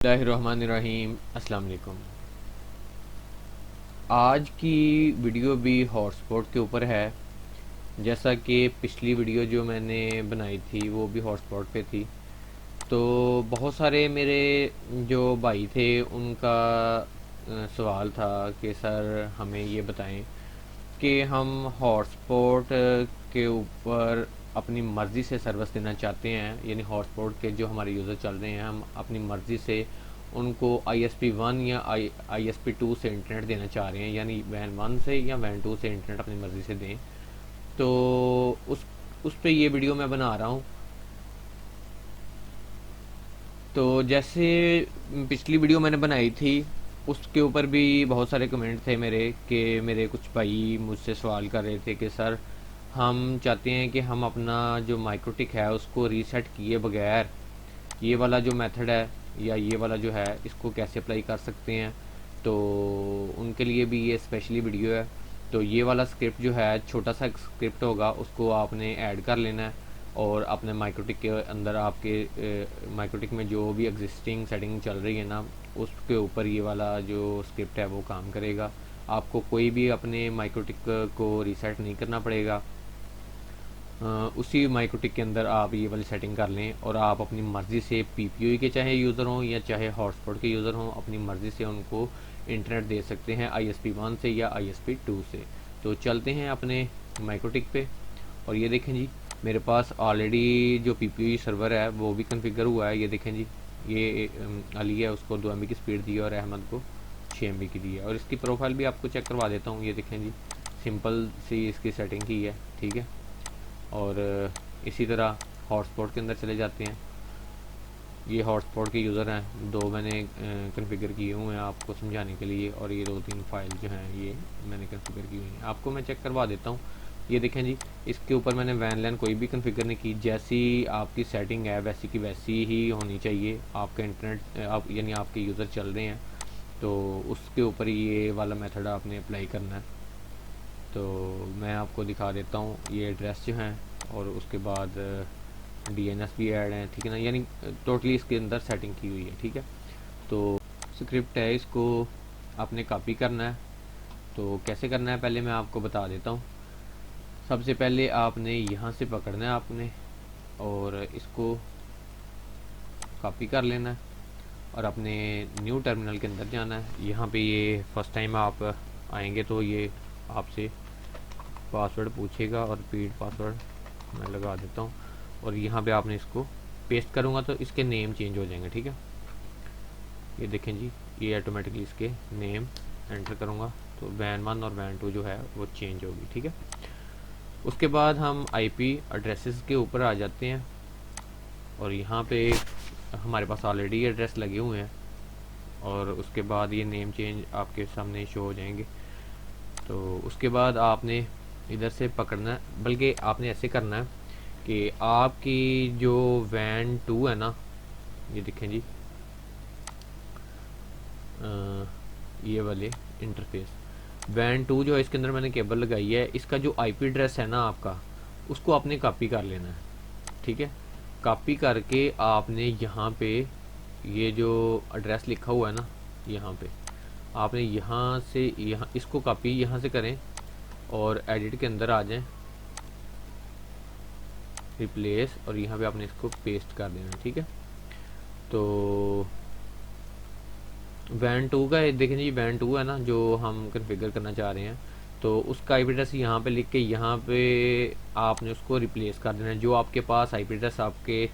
बिस्मिल्लाहिर्रहमानिर्रहीम। अस्सलाम वालेकुम। आज की वीडियो भी हॉटस्पॉट के ऊपर है। जैसा कि पिछली वीडियो जो मैंने बनाई थी वो भी हॉटस्पॉट पे थी, तो बहुत सारे मेरे जो भाई थे उनका सवाल था कि सर हमें ये बताएं कि हम हॉटस्पॉट के ऊपर अपनी मर्ज़ी से सर्विस देना चाहते हैं, यानी हॉटस्पॉट के जो हमारे यूज़र चल रहे हैं हम अपनी मर्ज़ी से उनको ISP1 या ISP2 से इंटरनेट देना चाह रहे हैं, यानी वैन 1 से या वैन 2 से इंटरनेट अपनी मर्ज़ी से दें। तो उस पे ये वीडियो मैं बना रहा हूँ। तो जैसे पिछली वीडियो मैंने बनाई थी उसके ऊपर भी बहुत सारे कमेंट थे मेरे, कि मेरे कुछ भाई मुझसे सवाल कर रहे थे कि सर हम चाहते हैं कि हम अपना जो माइक्रोटिक है उसको रीसेट किए बगैर ये वाला जो मेथड है या ये वाला जो है इसको कैसे अप्लाई कर सकते हैं। तो उनके लिए भी ये स्पेशली वीडियो है। तो ये वाला स्क्रिप्ट जो है छोटा सा स्क्रिप्ट होगा, उसको आपने ऐड कर लेना है और अपने माइक्रोटिक के अंदर आपके माइक्रोटिक में जो भी एग्जिस्टिंग सेटिंग चल रही है ना उसके ऊपर ये वाला जो स्क्रिप्ट है वो काम करेगा। आपको कोई भी अपने माइक्रोटिक को रीसेट नहीं करना पड़ेगा। उसी माइक्रोटिक के अंदर आप ये वाली सेटिंग कर लें और आप अपनी मर्ज़ी से PPOE के चाहे यूज़र हों या चाहे हॉटस्पॉट के यूज़र हों अपनी मर्ज़ी से उनको इंटरनेट दे सकते हैं ISP1 से या ISP2 से। तो चलते हैं अपने माइक्रोटिक पे और ये देखें जी मेरे पास ऑलरेडी जो PPOE सर्वर है वो भी कन्फिगर हुआ है। ये देखें जी, ये अली है, उसको 2 MB की स्पीड दी है और अहमद को 6 MB की दी है। और इसकी प्रोफाइल भी आपको चेक करवा देता हूँ। ये देखें जी, सिंपल सी इसकी सेटिंग की है, ठीक है। और इसी तरह हॉटस्पॉट के अंदर चले जाते हैं। ये हॉटस्पॉट के यूज़र हैं, 2 मैंने कन्फिगर किए हुए हैं आपको समझाने के लिए, और ये 2-3 फाइल जो हैं ये मैंने कन्फिगर की हुई हैं। आपको मैं चेक करवा देता हूँ। ये देखें जी, इसके ऊपर मैंने वैन लैन कोई भी कन्फिगर नहीं की। जैसी आपकी सेटिंग है वैसी की वैसी ही होनी चाहिए। आपका इंटरनेट आप यानी आपके यूज़र चल रहे हैं तो उसके ऊपर ये वाला मेथड आपने अप्लाई करना है। तो मैं आपको दिखा देता हूँ। ये एड्रेस जो हैं और उसके बाद DNS भी ऐड है, ठीक है ना, यानी टोटली इसके अंदर सेटिंग की हुई है, ठीक है। तो स्क्रिप्ट है, इसको आपने कॉपी करना है। तो कैसे करना है पहले मैं आपको बता देता हूँ। सबसे पहले आपने यहाँ से पकड़ना है आपने और इसको कॉपी कर लेना है और अपने न्यू टर्मिनल के अंदर जाना है। यहाँ पे ये फर्स्ट टाइम आप आएंगे तो ये आपसे पासवर्ड पूछेगा और रिपीट पासवर्ड मैं लगा देता हूँ और यहाँ पे आपने इसको पेस्ट करूँगा तो इसके नेम चेंज हो जाएंगे, ठीक है। ये देखें जी, ये ऑटोमेटिकली इसके नेम एंटर करूँगा तो वैन 1 और वैन 2 जो है वो चेंज होगी, ठीक है। उसके बाद हम IP एड्रेसेस के ऊपर आ जाते हैं और यहाँ पे हमारे पास ऑलरेडी एड्रेस लगे हुए हैं और उसके बाद ये नेम चेंज आपके सामने शो हो जाएंगे। तो उसके बाद आपने इधर से पकड़ना है, बल्कि आपने ऐसे करना है कि आपकी जो वैन 2 है ना, ये देखें जी, ये वाले इंटरफेस वैन 2 जो है इसके अंदर मैंने केबल लगाई है। इसका जो IP एड्रेस है ना आपका, उसको आपने कॉपी कर लेना है, ठीक है। कॉपी करके आपने यहाँ पे ये जो एड्रेस लिखा हुआ है ना, यहाँ पे आपने यहाँ से यहाँ इसको कॉपी यहाँ से करें और एडिट के अंदर आ जाएं, रिप्लेस, और यहाँ पे आपने इसको पेस्ट कर देना, ठीक है। तो वैन 2 का देखें जी, वैन 2 है ना जो हम कन्फिगर करना चाह रहे हैं, तो उसका IP एड्रेस यहाँ पे लिख के यहाँ पे आपने उसको रिप्लेस कर देना है। जो आपके पास IP एड्रेस आपके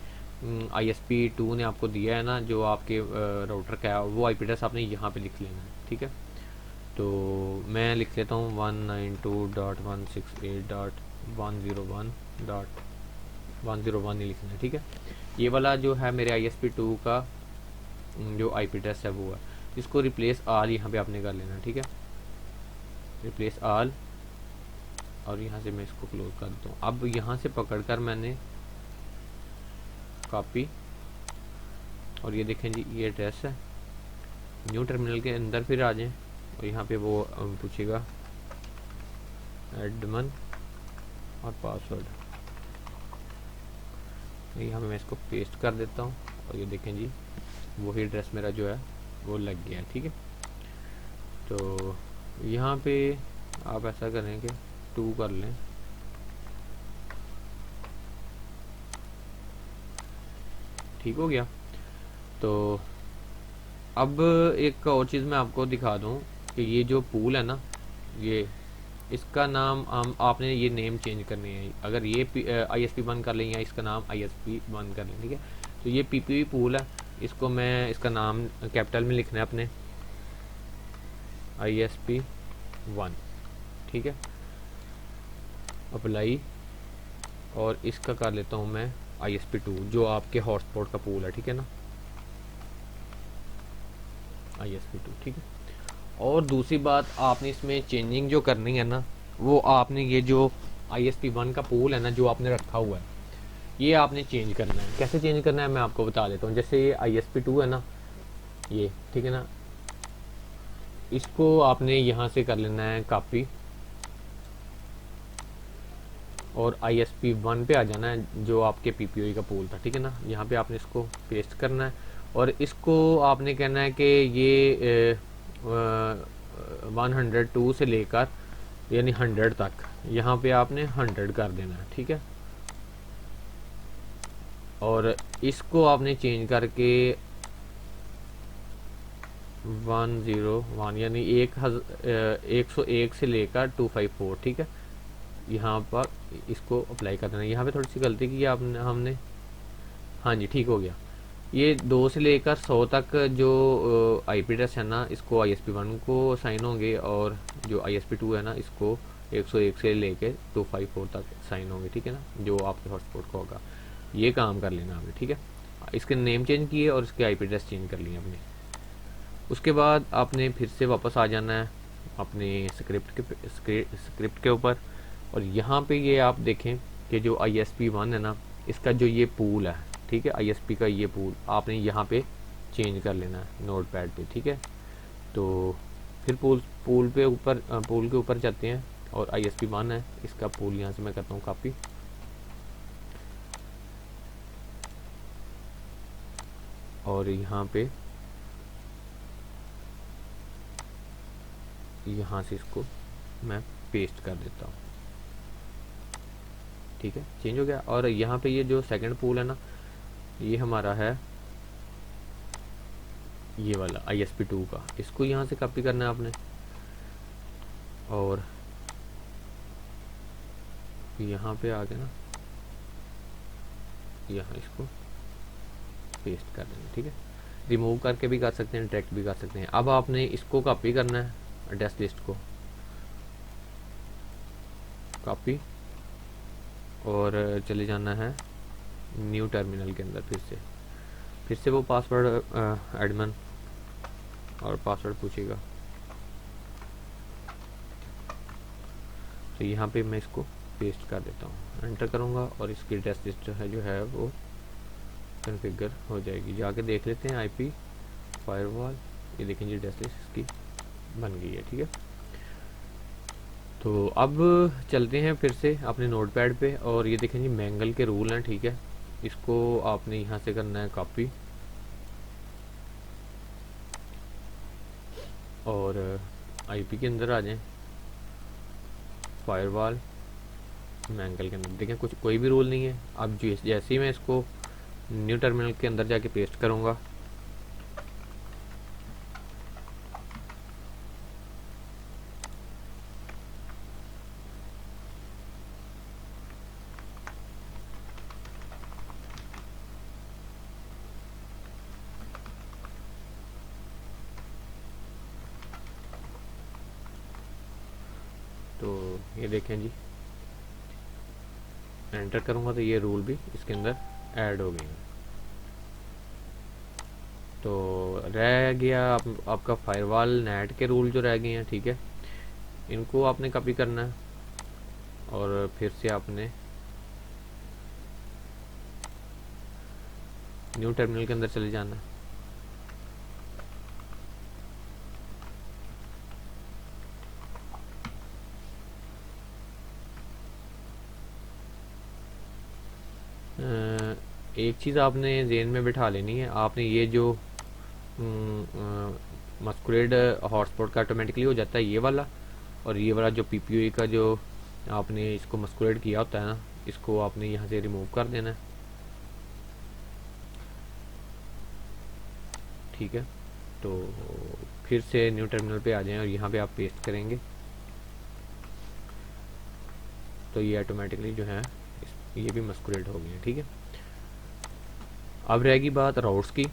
ISP2 ने आपको दिया है ना, जो आपके राउटर का है, वो IP एड्रेस आपने यहाँ पे लिख लेना है, ठीक है। तो मैं लिख लेता हूँ 192.168.101.101 ही लिखना है, ठीक है। ये वाला जो है मेरे ISP2 का जो IP एड्रेस है वो है। इसको रिप्लेस आल यहाँ पे आपने कर लेना, ठीक है, रिप्लेस आल, और यहाँ से मैं इसको क्लोज कर देता हूँ। अब यहाँ से पकड़कर मैंने कॉपी, और ये देखें जी ये एड्रेस है। न्यू टर्मिनल के अंदर फिर आ जाएं और यहाँ पे वो पूछेगा एडमन और पासवर्ड, यहाँ पे मैं इसको पेस्ट कर देता हूँ और ये देखें जी वही एड्रेस मेरा जो है वो लग गया है, ठीक है। तो यहाँ पे आप ऐसा करें कि 2 कर लें, ठीक हो गया। तो अब एक और चीज़ मैं आपको दिखा दूँ कि ये जो पूल है ना, ये इसका नाम हम आपने ये नेम चेंज करनी है। अगर ये ISP बंद कर लें या इसका नाम ISP बंद कर लें, ठीक है। तो ये PPV पूल है, इसको मैं इसका नाम कैपिटल में लिखना है अपने, ISP1, ठीक है। अप्लाई, और इसका कर लेता हूँ मैं ISP2 जो आपके हॉटस्पॉट का पूल है, ठीक है ना, ISP2, ठीक है। और दूसरी बात आपने इसमें चेंजिंग जो करनी है ना, वो आपने ये जो ISP1 का पूल है ना जो आपने रखा हुआ है, ये आपने चेंज करना है। कैसे चेंज करना है मैं आपको बता देता हूँ। जैसे ये ISP2 है ना, ये ठीक है ना, इसको आपने यहाँ से कर लेना है कॉपी, और ISP1 पे आ जाना है जो आपके PPOE का पूल था, ठीक है ना। यहाँ पे आपने इसको पेस्ट करना है, और इसको आपने कहना है कि ये 102 से लेकर यानी 100 तक, यहाँ पे आपने 100 कर देना है, ठीक है। और इसको आपने चेंज करके 101 यानी 101 से लेकर 254, ठीक है, यहाँ पर इसको अप्लाई कर देना। यहाँ पे थोड़ी सी गलती की आपने हमने, हाँ जी ठीक हो गया। ये 2 से लेकर 100 तक जो IP एड्रेस है ना, इसको ISP1 को साइन होंगे, और जो ISP2 है ना, इसको 101 से लेके 254 तक साइन होंगे, ठीक है ना, जो आपके हॉटस्पॉट का होगा। ये काम कर लेना आपने, ठीक है। इसके नेम चेंज किए और इसके IP एड्रेस चेंज कर लिए आपने। उसके बाद आपने फिर से वापस आ जाना है अपने स्क्रिप्ट के ऊपर, और यहाँ पे ये आप देखें कि जो ISP1 है ना, इसका जो ये पूल है, ठीक है, ISP का ये पूल आपने यहाँ पे चेंज कर लेना है नोट पैड पे, ठीक है। तो फिर पूल के ऊपर जाते हैं, और ISP1 है, इसका पूल यहाँ से मैं करता हूँ कॉपी, और यहाँ से इसको मैं पेस्ट कर देता हूँ, ठीक है, चेंज हो गया। और यहाँ पे ये जो सेकंड पूल है ना, ये हमारा है ये वाला ISP2 का, इसको यहाँ से कॉपी करना है आपने, और यहाँ पे आके ना यहाँ इसको पेस्ट कर देना, ठीक है। रिमूव करके भी कर सकते हैं, डायरेक्ट भी कर सकते हैं। अब आपने इसको कॉपी करना है, एड्रेस लिस्ट को कॉपी, और चले जाना है न्यू टर्मिनल के अंदर। फिर से वो पासवर्ड एडमिन और पासवर्ड पूछेगा, तो यहाँ पे मैं इसको पेस्ट कर देता हूँ, एंटर करूँगा, और इसकी एड्रेस लिस्ट जो है वो कन्फिगर हो जाएगी। जाके देख लेते हैं IP फायरवॉल, ये देखें जी एड्रेस लिस्ट इसकी बन गई है, ठीक है। तो अब चलते हैं फिर से अपने नोटपैड पे, और ये देखें जी मैंगल के रूल हैं, ठीक है। इसको आपने यहाँ से करना है कॉपी, और IP के अंदर आ जाएं, फायरवॉल मैंगल के अंदर देखें कुछ कोई भी रूल नहीं है। अब जैसे ही मैं इसको न्यू टर्मिनल के अंदर जाके पेस्ट करूँगा, तो ये देखें जी एंटर करूँगा तो ये रूल भी इसके अंदर ऐड हो गए हैं। तो रह गया आपका फायरवॉल नेट के रूल जो रह गए हैं, ठीक है, इनको आपने कॉपी करना है, और फिर से आपने न्यू टर्मिनल के अंदर चले जाना है। एक चीज़ आपने जेन में बिठा लेनी है, आपने ये जो मस्कुलेट हॉटस्पॉट का ऑटोमेटिकली हो जाता है ये वाला, और ये वाला जो पीपीयू का जो आपने इसको मस्कुलेट किया होता है ना, इसको आपने यहाँ से रिमूव कर देना है। ठीक है, तो फिर से न्यू टर्मिनल पे आ जाएं और यहाँ पे आप पेस्ट करेंगे तो ये ऑटोमेटिकली जो है ये भी मस्कुलेट हो गए हैं। ठीक है, अब रहेगी बात राउट्स की।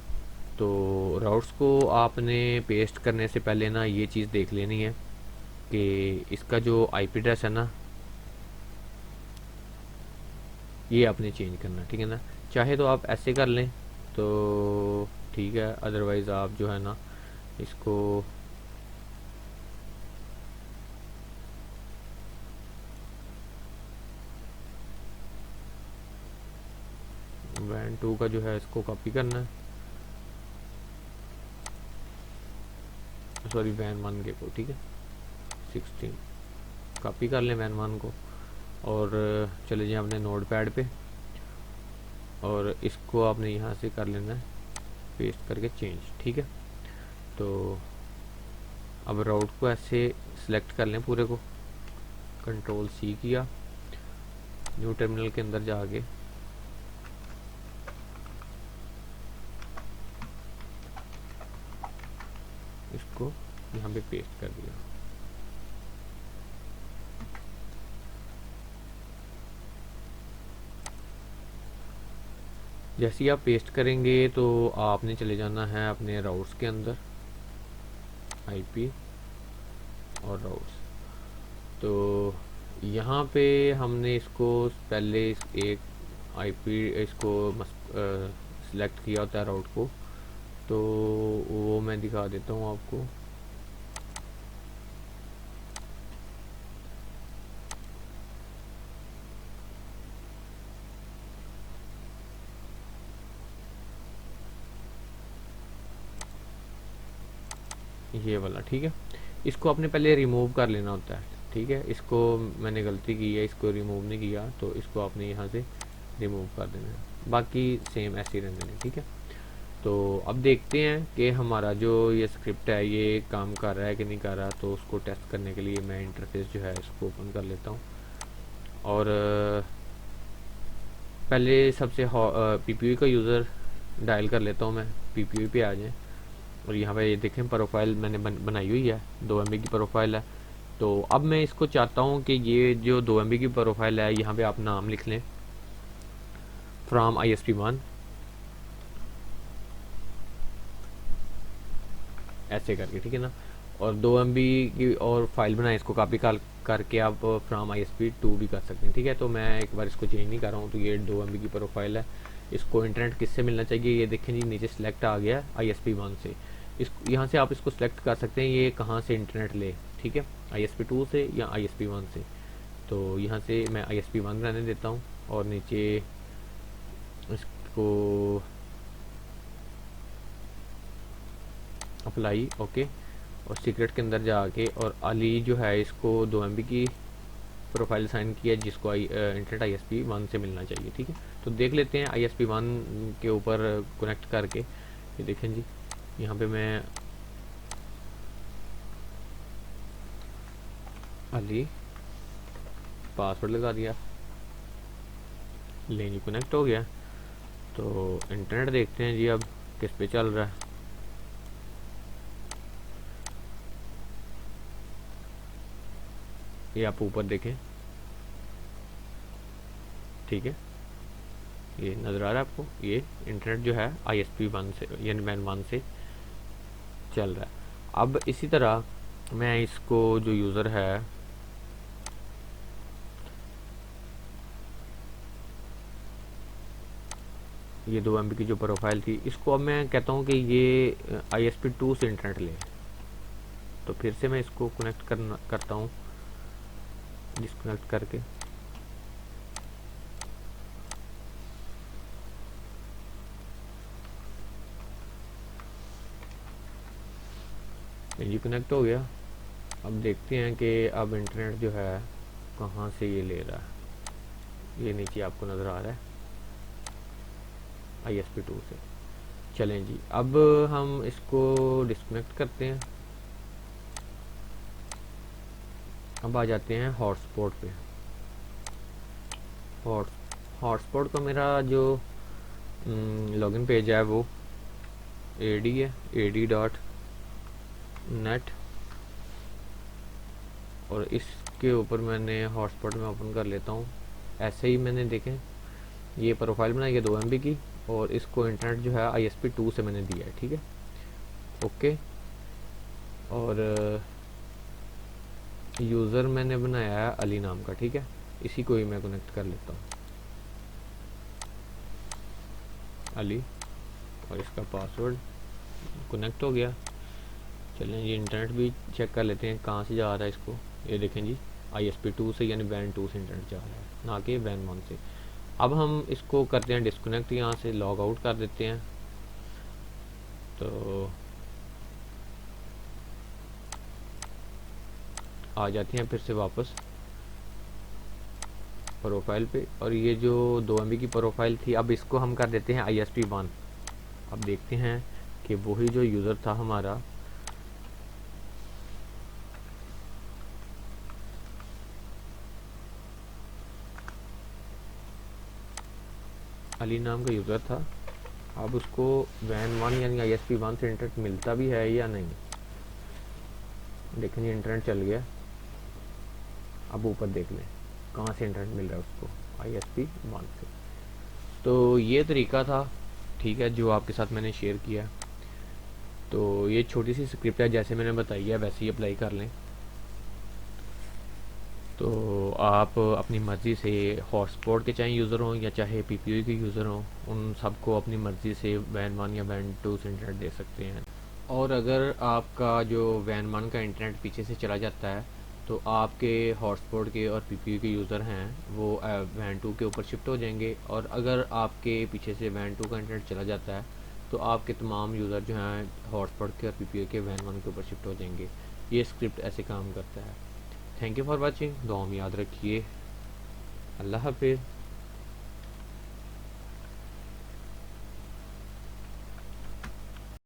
तो राउट्स को आपने पेस्ट करने से पहले ना ये चीज़ देख लेनी है कि इसका जो आईपी एड्रेस है ना ये आपने चेंज करना। ठीक है ना, चाहे तो आप ऐसे कर लें तो ठीक है, अदरवाइज़ आप जो है ना इसको वैन 2 का जो है इसको कॉपी करना है, सॉरी वैन 1 के को। ठीक है, 16 कॉपी कर लें वैन 1 को और चले जाएं अपने नोट पैड पे और इसको आपने यहाँ से कर लेना है पेस्ट करके चेंज। ठीक है, तो अब राउट को ऐसे सिलेक्ट कर लें पूरे को, कंट्रोल सी किया, न्यू टर्मिनल के अंदर जाके इसको यहाँ पे पेस्ट कर दिया। जैसे ही आप पेस्ट करेंगे तो आपने चले जाना है अपने राउट्स के अंदर, आईपी और राउट्स। तो यहाँ पे हमने इसको पहले एक आईपी इसको सिलेक्ट किया होता है राउट को, तो वो मैं दिखा देता हूँ आपको। ये वाला ठीक है, इसको आपने पहले रिमूव कर लेना होता है। ठीक है, इसको मैंने गलती की है, इसको रिमूव नहीं किया, तो इसको आपने यहाँ से रिमूव कर देना है, बाकी सेम ऐसे ही रहने देना। ठीक है, तो अब देखते हैं कि हमारा जो ये स्क्रिप्ट है ये काम कर रहा है कि नहीं कर रहा। तो उसको टेस्ट करने के लिए मैं इंटरफेस जो है इसको ओपन कर लेता हूँ और पहले सबसे पीपीयू का यूज़र डायल कर लेता हूँ मैं, पीपीयू पे आ जाए और यहाँ पे ये देखें प्रोफाइल मैंने बनाई हुई है, 2 MB की प्रोफाइल है। तो अब मैं इसको चाहता हूँ कि ये जो 2 MB की प्रोफाइल है यहाँ पे आप नाम लिख लें फ्रॉम ISP1 ऐसे करके। ठीक है ना, और 2 MB की और फाइल बनाए, इसको कॉपी करके आप फ्रॉम ISP2 भी कर सकते हैं। ठीक है, तो मैं एक बार इसको चेंज नहीं कर रहा हूँ। तो ये 2 MB की प्रोफाइल है, इसको इंटरनेट किससे मिलना चाहिए ये देखें जी, नीचे सेलेक्ट आ गया ISP1 से। इस यहाँ से आप इसको सेलेक्ट कर सकते हैं ये कहाँ से इंटरनेट ले। ठीक है, ISP2 से या ISP1 से। तो यहाँ से मैं ISP1 रहने देता हूँ और नीचे इसको अप्लाई ओके, और सीक्रेट के अंदर जाके और अली जो है इसको 2 MB की प्रोफाइल साइन किया जिसको इंटरनेट ISP1 से मिलना चाहिए। ठीक है, तो देख लेते हैं ISP1 के ऊपर कनेक्ट करके। ये देखें जी, यहाँ पे मैं अली पासवर्ड लगा दिया, लेन कनेक्ट हो गया। तो इंटरनेट देखते हैं जी अब किस पे चल रहा है। ये आप ऊपर देखें, ठीक है, ये नज़र आ रहा है आपको, ये इंटरनेट जो है ISP1 से यानी मैन 1 से चल रहा है। अब इसी तरह मैं इसको जो यूज़र है ये 2 MB की जो प्रोफाइल थी इसको अब मैं कहता हूँ कि ये ISP2 से इंटरनेट ले। तो फिर से मैं इसको कनेक्ट करता हूँ डिस्कनेक्ट करके। ये कनेक्ट हो गया। अब देखते हैं कि अब इंटरनेट जो है कहाँ से ये ले रहा है। ये नीचे आपको नज़र आ रहा है, ISP2 से। चलें जी, अब हम इसको डिस्कनेक्ट करते हैं। अब आ जाते हैं हॉटस्पॉट पे। हॉट हॉटस्पॉट का मेरा जो लॉगिन पेज है वो AD है, AD.net, और इसके ऊपर मैंने हॉटस्पॉट में ओपन कर लेता हूँ। ऐसे ही मैंने देखें ये प्रोफाइल बनाई है 2 MB की, और इसको इंटरनेट जो है ISP2 से मैंने दिया है, ठीक है। ओके, और यूज़र मैंने बनाया है अली नाम का, ठीक है। इसी को ही मैं कनेक्ट कर लेता हूँ, अली, और इसका पासवर्ड कनेक्ट हो गया। चलें ये इंटरनेट भी चेक कर लेते हैं कहाँ से जा रहा है इसको। ये देखें जी, ISP2 से यानी बैंड 2 से इंटरनेट जा रहा है, ना कि बैंड 1 से। अब हम इसको करते हैं डिस्कनेक्ट, यहाँ से लॉग आउट कर देते हैं। तो आ जाते हैं फिर से वापस प्रोफाइल पे, और ये जो 2 MB की प्रोफाइल थी, अब इसको हम कर देते हैं ISP1। अब देखते हैं कि वही जो यूज़र था हमारा, अली नाम का यूज़र था, अब उसको वैन 1 यानी ISP1 से इंटरनेट मिलता भी है या नहीं। देखें इंटरनेट चल गया। अब ऊपर देख लें कहाँ से इंटरनेट मिल रहा है उसको, ISP1 से। तो ये तरीका था, ठीक है, जो आपके साथ मैंने शेयर किया। तो ये छोटी सी स्क्रिप्ट है, जैसे मैंने बताई है वैसे ही अप्लाई कर लें। तो आप अपनी मर्ज़ी से हॉटस्पॉट के चाहे यूज़र हों या चाहे PPO के यूज़र हों, उन सबको अपनी मर्ज़ी से वैन 1 या वैन 2 से इंटरनेट दे सकते हैं। और अगर आपका जो वैन 1 का इंटरनेट पीछे से चला जाता है, तो आपके हॉटस्पॉट के और PPO के यूज़र हैं वो वैन 2 के ऊपर शिफ्ट हो जाएंगे, और अगर आपके पीछे से वैन 2 का इंटरनेट चला जाता है तो आपके तमाम यूज़र जो हैं हॉटस्पॉट के और PPO के वैन 1 के ऊपर शिफ्ट हो जाएंगे। ये स्क्रिप्ट ऐसे काम करता है। थैंक यू फॉर वॉचिंग, दुआ में याद रखिए। अल्लाह हाफिज़।